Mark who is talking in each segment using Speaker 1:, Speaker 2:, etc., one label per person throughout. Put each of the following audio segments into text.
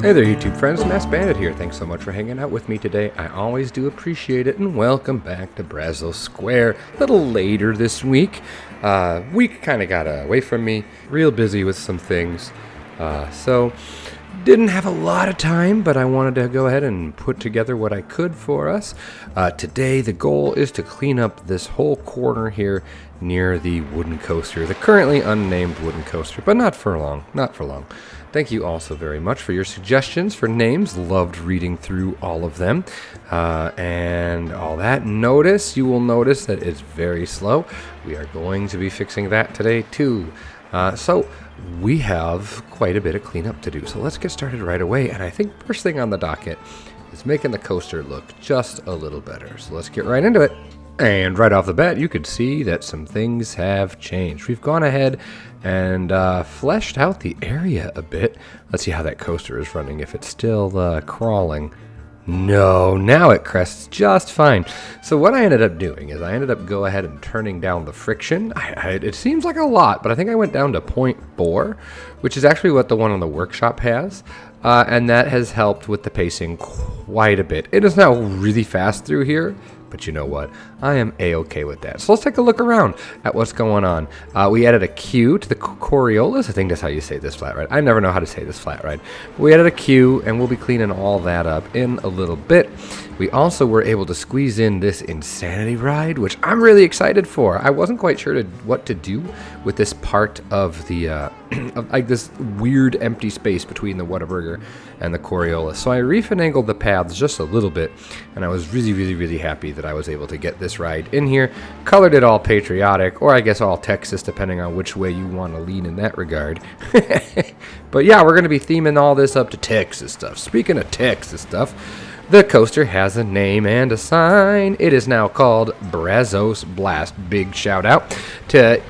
Speaker 1: Hey there, YouTube friends, maskedbandit here. Thanks so much for hanging out with me today. I always do appreciate it, and welcome back to Brazos Square. A little later this week. Week kind of got away from me. Real busy with some things. So didn't have a lot of time, but I wanted to go ahead and put together what I could for us. Today, the goal is to clean up this whole corner here near the wooden coaster, the currently unnamed wooden coaster, but not for long, not for long. Thank you all so very much for your suggestions for names. Loved reading through all of them and all that. You will notice that it's very slow. We are going to be fixing that today too. So we have quite a bit of cleanup to do. So let's get started right away. And I think first thing on the docket is making the coaster look just a little better. So let's get right into it. And right off the bat, you could see that some things have changed. We've gone ahead and fleshed out the area a bit. Let's see how that coaster is running, if it's still crawling. No, now it crests just fine. So what I ended up doing is I ended up go ahead and turning down the friction. It seems like a lot, but I think I went down to 0.4, which is actually what the one on the workshop has. And that has helped with the pacing quite a bit. It is now really fast through here. But you know what? I am A-okay with that. So let's take a look around at what's going on. We added a queue to the Coriolis. I think that's how you say this flat ride. I never know how to say this flat ride. We added a queue, and we'll be cleaning all that up in a little bit. We also were able to squeeze in this insanity ride, which I'm really excited for. I wasn't quite sure what to do with this part of the of like this weird empty space between the Whataburger and the Coriolis. So I refinagled the paths just a little bit, and I was really happy that I was able to get this ride in here. Colored it all patriotic, or I guess all Texas, depending on which way you want to lean in that regard. But yeah, we're going to be theming all this up to Texas stuff. Speaking of Texas stuff, the coaster has a name and a sign. It is now called Brazos Blast. Big shout out to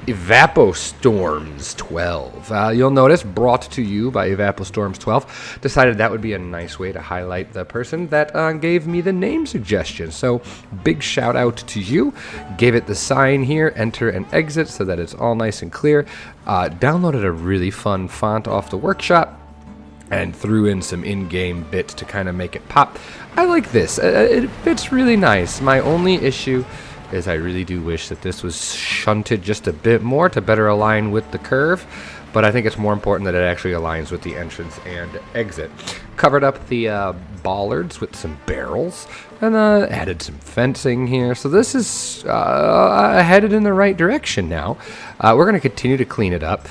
Speaker 1: Evapostorms 12. You'll notice, brought to you by Evapostorms 12. Decided that would be a nice way to highlight the person that gave me the name suggestion. So big shout out to you. Gave it the sign here, enter and exit, so that it's all nice and clear. Downloaded a really fun font off the workshop and threw in some in-game bits to kind of make it pop. I like this. It fits really nice. My only issue is I really do wish that this was shunted just a bit more to better align with the curve, but I think it's more important that it actually aligns with the entrance and exit. Covered up the bollards with some barrels and added some fencing here. So this is headed in the right direction now. We're going to continue to clean it up.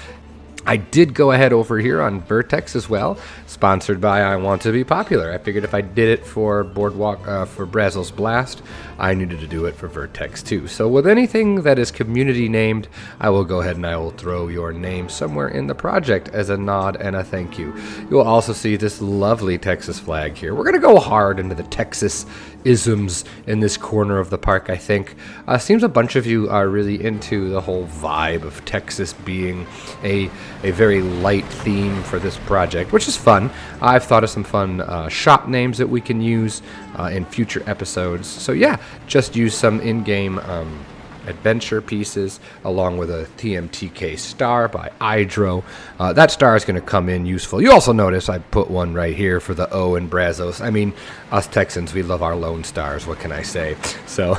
Speaker 1: I did go ahead over here on Vertex as well, sponsored by I Want to Be Popular. I figured if I did it for Boardwalk, for Brazos Blast, I needed to do it for Vertex too. So with anything that is community named, I will go ahead and I will throw your name somewhere in the project as a nod and a thank you. You will also see this lovely Texas flag here. We're going to go hard into the Texas isms in this corner of the park, I think. Seems a bunch of you are really into the whole vibe of Texas being a very light theme for this project, which is fun. I've thought of some fun shop names that we can use in future episodes. So yeah, just use some in-game adventure pieces along with a TMTK star by Hydro. That star is going to come in useful. You also notice I put one right here for the O in Brazos. I mean, us Texans, we love our lone stars. What can I say? So,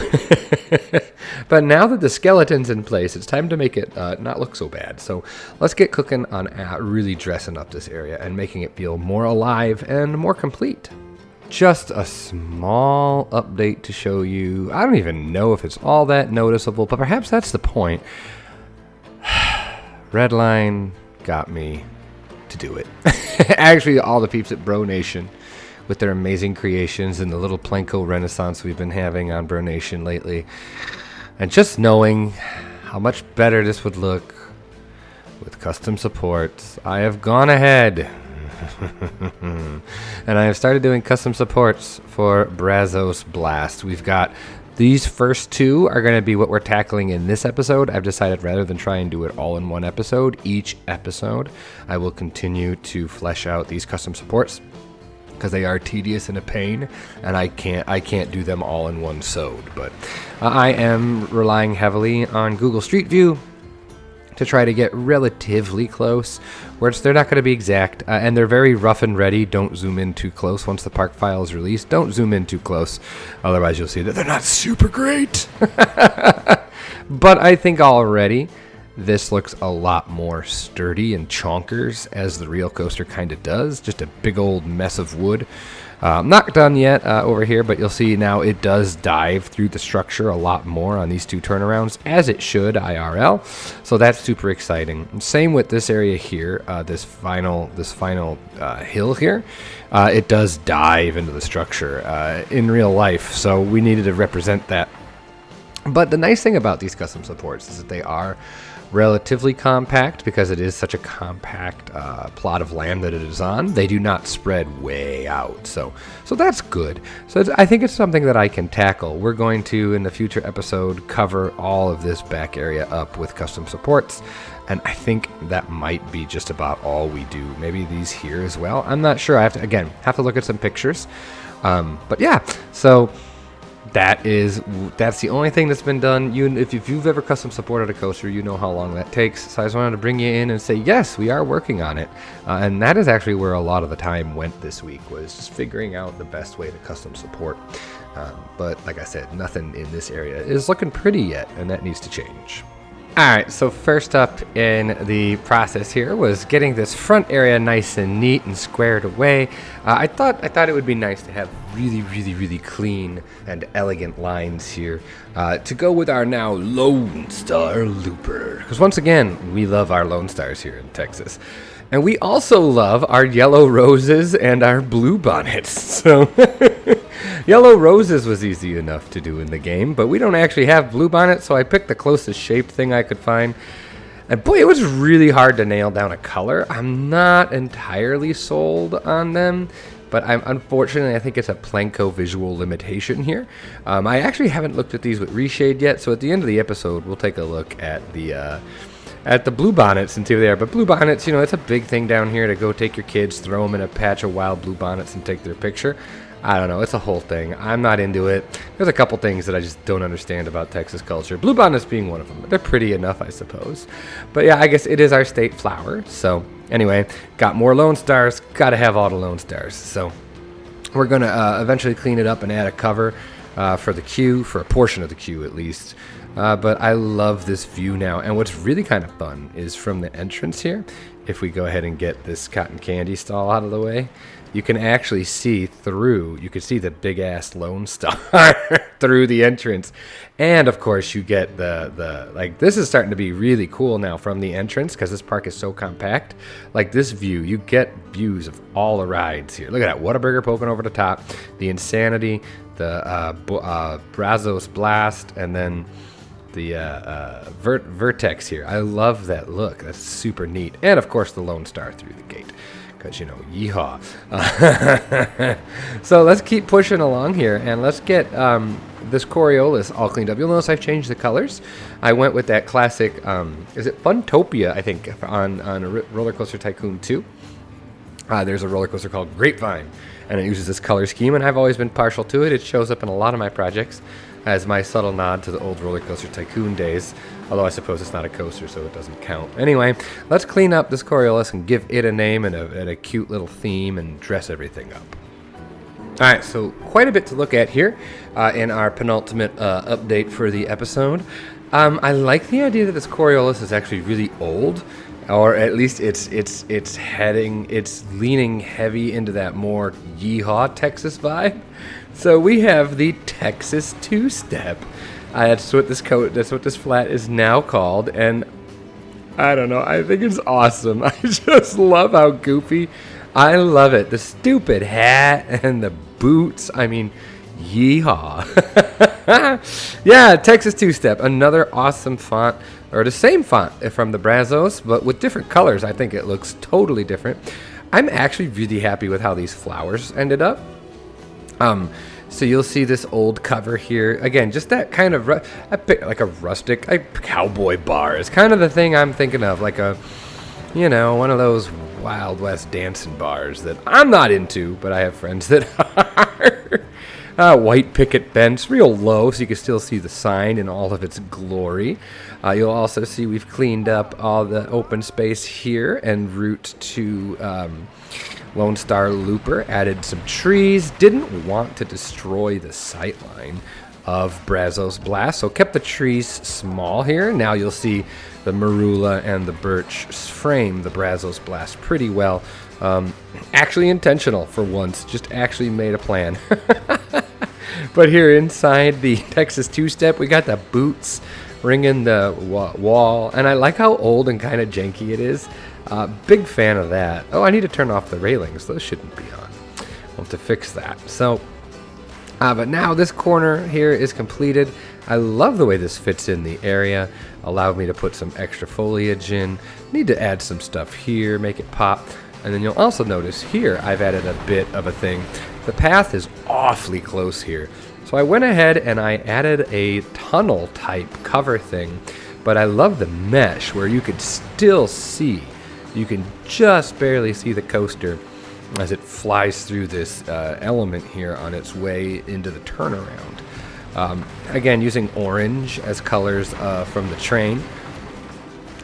Speaker 1: but now that the skeleton's in place, it's time to make it not look so bad. So let's get cooking on really dressing up this area and making it feel more alive and more complete. Just a small update to show you. I don't even know if it's all that noticeable, but perhaps that's the point. Redline got me to do it. Actually, all the peeps at Bro Nation with their amazing creations and the little Planko renaissance we've been having on Bro Nation lately. And just knowing how much better this would look with custom supports, I have gone ahead and I have started doing custom supports for Brazos Blast. We've got these first two are going to be what we're tackling in this episode. I've decided rather than try and do it all in one episode, each episode, I will continue to flesh out these custom supports because they are tedious and a pain, and I can't do them all in one sode. But I am relying heavily on Google Street View to try to get relatively close, where they're not going to be exact, and they're very rough and ready. Don't zoom in too close. Once the park file is released, don't zoom in too close, otherwise you'll see that they're not super great. But I think already this looks a lot more sturdy and chonkers, as the real coaster kind of does. Just a big old mess of wood. Not done yet over here, but you'll see now it does dive through the structure a lot more on these two turnarounds, as it should IRL. So that's super exciting. Same with this area here, this final hill here. It does dive into the structure in real life, so we needed to represent that. But the nice thing about these custom supports is that they are relatively compact, because it is such a compact plot of land that it is on. They do not spread way out, so that's good. So I think it's something that I can tackle. We're going to, in the future episode, cover all of this back area up with custom supports, and I think that might be just about all we do. Maybe these here as well. I'm not sure. I have to look at some pictures. But yeah, so that's the only thing that's been done. If you've ever custom supported a coaster, you know how long that takes. So I just wanted to bring you in and say, yes, we are working on it. And that is actually where a lot of the time went this week, was just figuring out the best way to custom support. But like I said, nothing in this area is looking pretty yet, and that needs to change. Alright, so first up in the process here was getting this front area nice and neat and squared away. I thought it would be nice to have really clean and elegant lines here to go with our now Lone Star Looper. Because once again, we love our Lone Stars here in Texas. And we also love our yellow roses and our blue bonnets. So yellow roses was easy enough to do in the game, but we don't actually have blue bonnets, so I picked the closest shaped thing I could find. And boy, it was really hard to nail down a color. I'm not entirely sold on them, but unfortunately, I think it's a Planko visual limitation here. I actually haven't looked at these with reshade yet, so at the end of the episode, we'll take a look at the blue bonnets and see what they are. But blue bonnets, it's a big thing down here to go take your kids, throw them in a patch of wild blue bonnets and take their picture. I don't know, it's a whole thing. I'm not into it. There's a couple things that I just don't understand about Texas culture. Blue bonnets being one of them. They're pretty enough, I suppose. But yeah, I guess it is our state flower. So anyway, got more Lone Stars. Got to have all the Lone Stars. So we're going to eventually clean it up and add a cover for the queue, for a portion of the queue at least. But I love this view now. And what's really kind of fun is from the entrance here, if we go ahead and get this cotton candy stall out of the way, you can actually see through, you can see the big ass Lone Star through the entrance. And of course you get like, this is starting to be really cool now from the entrance, because this park is so compact. Like this view, you get views of all the rides here. Look at that, Whataburger poking over the top, the Insanity, the Brazos Blast, and then the Vertex here. I love that look. That's super neat. And of course the Lone Star through the gate, because yeehaw. So let's keep pushing along here, and let's get this Coriolis all cleaned up. You'll notice I've changed the colors. I went with that classic, is it Funtopia, I think, on Roller Coaster Tycoon 2. There's a roller coaster called Grapevine, and it uses this color scheme, and I've always been partial to it. It shows up in a lot of my projects as my subtle nod to the old Roller Coaster Tycoon days, although I suppose it's not a coaster, so it doesn't count. Anyway, let's clean up this Coriolis and give it a name and a cute little theme and dress everything up. Alright, so quite a bit to look at here in our penultimate update for the episode. I like the idea that this Coriolis is actually really old, or at least it's leaning heavy into that more yeehaw Texas vibe. So we have the Texas two-step. That's what this flat is now called, and I don't know, I think it's awesome. I just love how goofy. I love it. The stupid hat and the boots. I mean, yeehaw. Yeah, Texas two-step, another awesome font, or the same font from the Brazos, but with different colors. I think it looks totally different. I'm actually really happy with how these flowers ended up. So you'll see this old cover here. Again, just that kind of, I picked like a rustic, cowboy bar is kind of the thing I'm thinking of. Like a, one of those Wild West dancing bars that I'm not into, but I have friends that are. White picket fence, real low, so you can still see the sign in all of its glory. You'll also see we've cleaned up all the open space here en route to Lone Star Looper. Added some trees. Didn't want to destroy the sightline of Brazos Blast, so kept the trees small here. Now you'll see the marula and the birch frame the Brazos Blast pretty well. Actually intentional for once, just actually made a plan. But here inside the Texas two-step, we got the boots ringing the wall, and I like how old and kind of janky it is. Big fan of that. Oh, I need to turn off the railings. Those shouldn't be on. I'll have to fix that. So, but now this corner here is completed. I love the way this fits in the area. Allowed me to put some extra foliage in. Need to add some stuff here, make it pop. And then you'll also notice here I've added a bit of a thing. The path is awfully close here. So I went ahead and I added a tunnel type cover thing. But I love the mesh where you could still see. You can just barely see the coaster as it flies through this element here on its way into the turnaround. Again, using orange as colors from the train.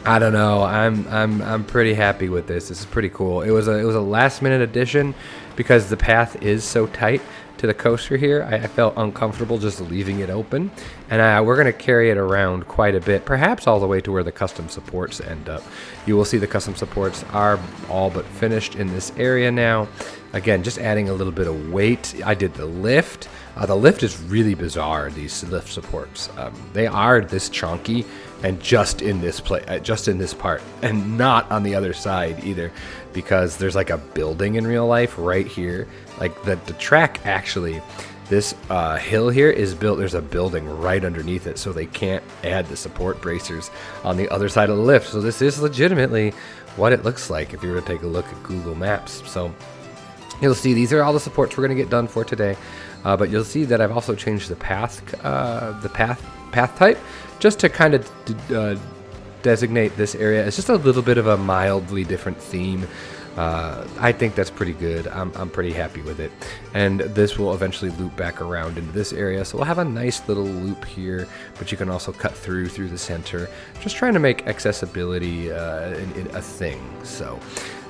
Speaker 1: I don't know. I'm pretty happy with this. This is pretty cool. It was a last minute addition because the path is so tight to the coaster here. I felt uncomfortable just leaving it open, and we're going to carry it around quite a bit, perhaps all the way to where the custom supports end up. You will see the custom supports are all but finished in this area now. Again, just adding a little bit of weight. I did the lift. The lift is really bizarre, these lift supports. They are this chunky and just in this part, and not on the other side either, because there's like a building in real life right here. Like the track actually, this hill here is built, there's a building right underneath it, so they can't add the support bracers on the other side of the lift. So this is legitimately what it looks like if you were to take a look at Google Maps. So you'll see these are all the supports we're going to get done for today. But you'll see that I've also changed the path type, just to kind of designate this area as just a little bit of a mildly different theme. I think that's pretty good. I'm pretty happy with it. And this will eventually loop back around into this area, so we'll have a nice little loop here, but you can also cut through the center. Just trying to make accessibility a thing. So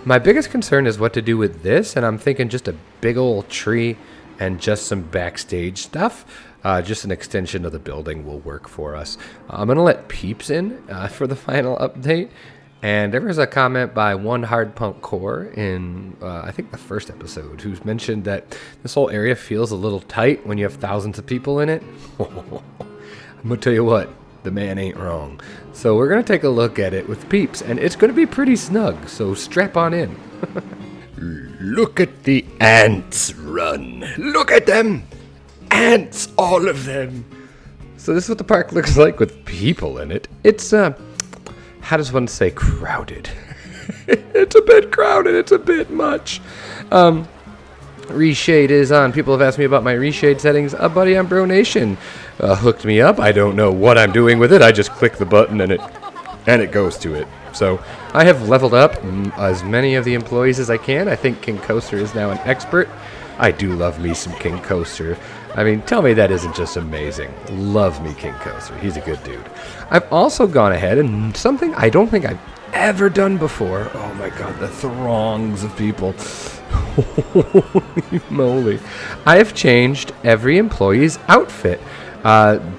Speaker 1: my biggest concern is what to do with this, and I'm thinking just a big old tree and just some backstage stuff. Just an extension of the building will work for us. I'm going to let Peeps in for the final update. And there was a comment by One Hard Punk Core in, I think, the first episode, who's mentioned that this whole area feels a little tight when you have thousands of people in it. I'm going to tell you what, the man ain't wrong. So we're going to take a look at it with Peeps, and it's going to be pretty snug, so strap on in. Look at the ants run. Look at them. Ants, all of them. So this is what the park looks like with people in it. It's, how does one say crowded? It's a bit crowded. It's a bit much. Reshade is on. People have asked me about my reshade settings. A buddy on Bro Nation hooked me up. I don't know what I'm doing with it. I just click the button and it goes to it. So I have leveled up as many of the employees as I can. I think King Coaster is now an expert. I do love me some King Coaster. I mean, tell me that isn't just amazing. Love me King Coaster. He's a good dude. I've also gone ahead and something I don't think I've ever done before. Oh my God, the throngs of people. Holy moly. I have changed every employee's outfit.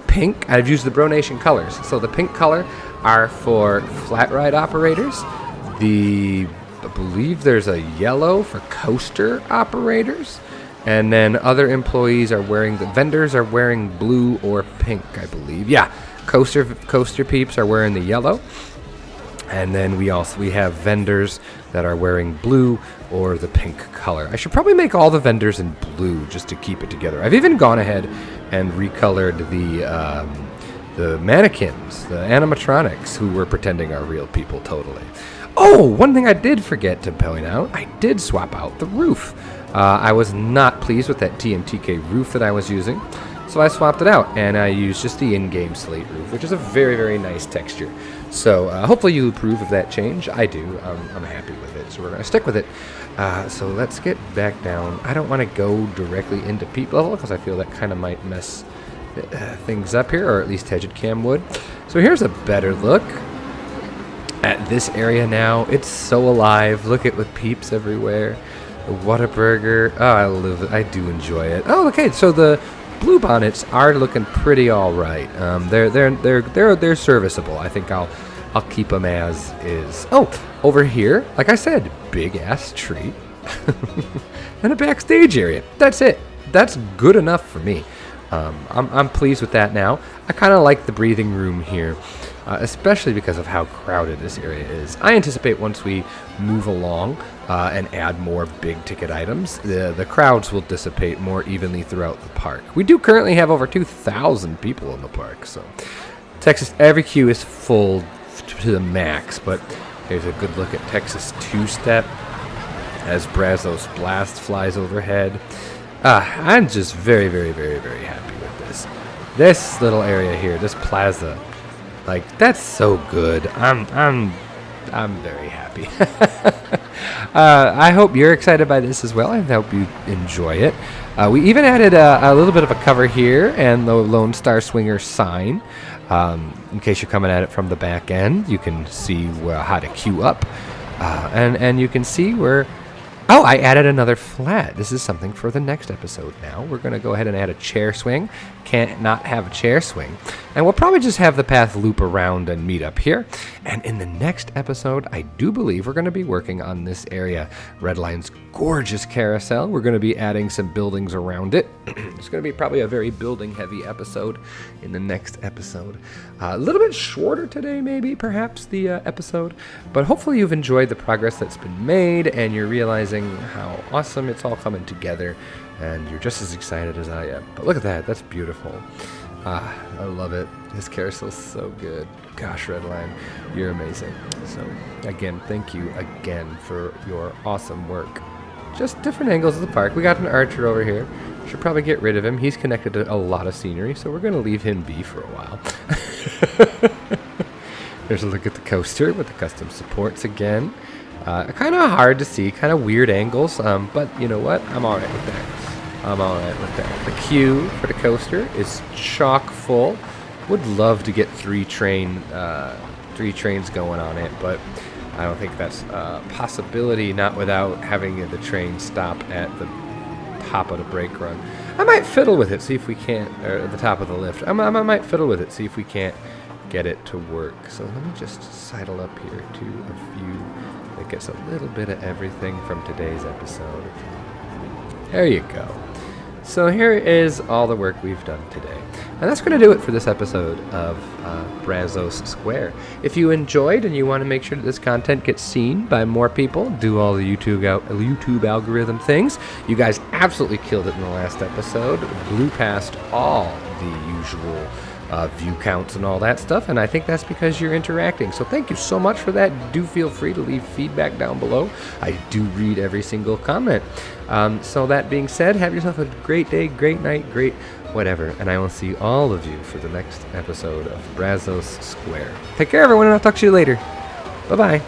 Speaker 1: Pink, I've used the Bro Nation colors. So the pink color are for flat ride operators. I believe there's a yellow for coaster operators. And then other employees are vendors are wearing blue or pink, I believe. Yeah, coaster peeps are wearing the yellow. And then we have vendors that are wearing blue or the pink color. I should probably make all the vendors in blue just to keep it together. I've even gone ahead and recolored the mannequins, the animatronics who were pretending are real people totally. Oh, one thing I did forget to point out, I did swap out the roof. I was not pleased with that TMTK roof that I was using, So I swapped it out, and I used just the in-game slate roof, which is a very, very nice texture. So hopefully you approve of that change. I do. I'm happy with it, so we're going to stick with it. So let's get back down. I don't want to go directly into Peep level, because I feel that kind of might mess things up here, or at least Hedged Cam would. So here's a better look at this area now. It's so alive. Look at with Peeps everywhere. The Whataburger. Oh, I love it. I do enjoy it. Oh, okay. So the blue bonnets are looking pretty all right. They're serviceable. I think I'll keep them as is. Oh, over here, like I said, big ass tree and a backstage area. That's it. That's good enough for me. I'm pleased with that now. I kind of like the breathing room here, especially because of how crowded this area is. I anticipate once we move along and add more big ticket items, the crowds will dissipate more evenly throughout the park. We do currently have over 2,000 people in the park, so Texas, every queue is full to the max, but here's a good look at Texas two-step as Brazos Blast flies overhead. I'm just very, very, very, very happy with this. This little area here, this plaza, like, that's so good. I'm very happy. I hope you're excited by this as well. I hope you enjoy it. We even added a little bit of a cover here and the Lone Star Swinger sign. In case you're coming at it from the back end, you can see how to queue up. And you can see where... Oh, I added another flat. This is something for the next episode now. We're going to go ahead and add a chair swing. Can't not have a chair swing. And we'll probably just have the path loop around and meet up here. And in the next episode, I do believe we're going to be working on this area. Redline's gorgeous carousel. We're going to be adding some buildings around it. It's going to be probably a very building-heavy episode in the next episode. A little bit shorter today, maybe, perhaps, the episode. But hopefully you've enjoyed the progress that's been made, and you're realizing how awesome it's all coming together, and you're just as excited as I am. But look at that. That's beautiful. I love it. This carousel's so good. Gosh, Redline, you're amazing. So, again, thank you again for your awesome work. Just different angles of the park. We got an archer over here. Should probably get rid of him. He's connected to a lot of scenery, so we're going to leave him be for a while. There's a look at the coaster with the custom supports again. Kind of hard to see, kind of weird angles, but you know what? I'm all right with that. I'm all right with that. The queue for the coaster is chock full. Would love to get three trains going on it, but I don't think that's a possibility, not without having the train stop at the top of the brake run. I might fiddle with it, see if we can't, or at the top of the lift. I might fiddle with it, see if we can't get it to work. So let me just sidle up here to a view that gets a little bit of everything from today's episode. There you go. So here is all the work we've done today. And that's going to do it for this episode of Brazos Square. If you enjoyed and you want to make sure that this content gets seen by more people, do all the YouTube algorithm things. You guys absolutely killed it in the last episode. Blew past all the usual view counts and all that stuff, and I think that's because you're interacting. So thank you so much for that. Do feel free to leave feedback down below. I do read every single comment. So that being said, have yourself a great day, great night, great whatever, and I will see all of you for the next episode of Brazos Square. Take care, everyone, and I'll talk to you later. Bye-bye.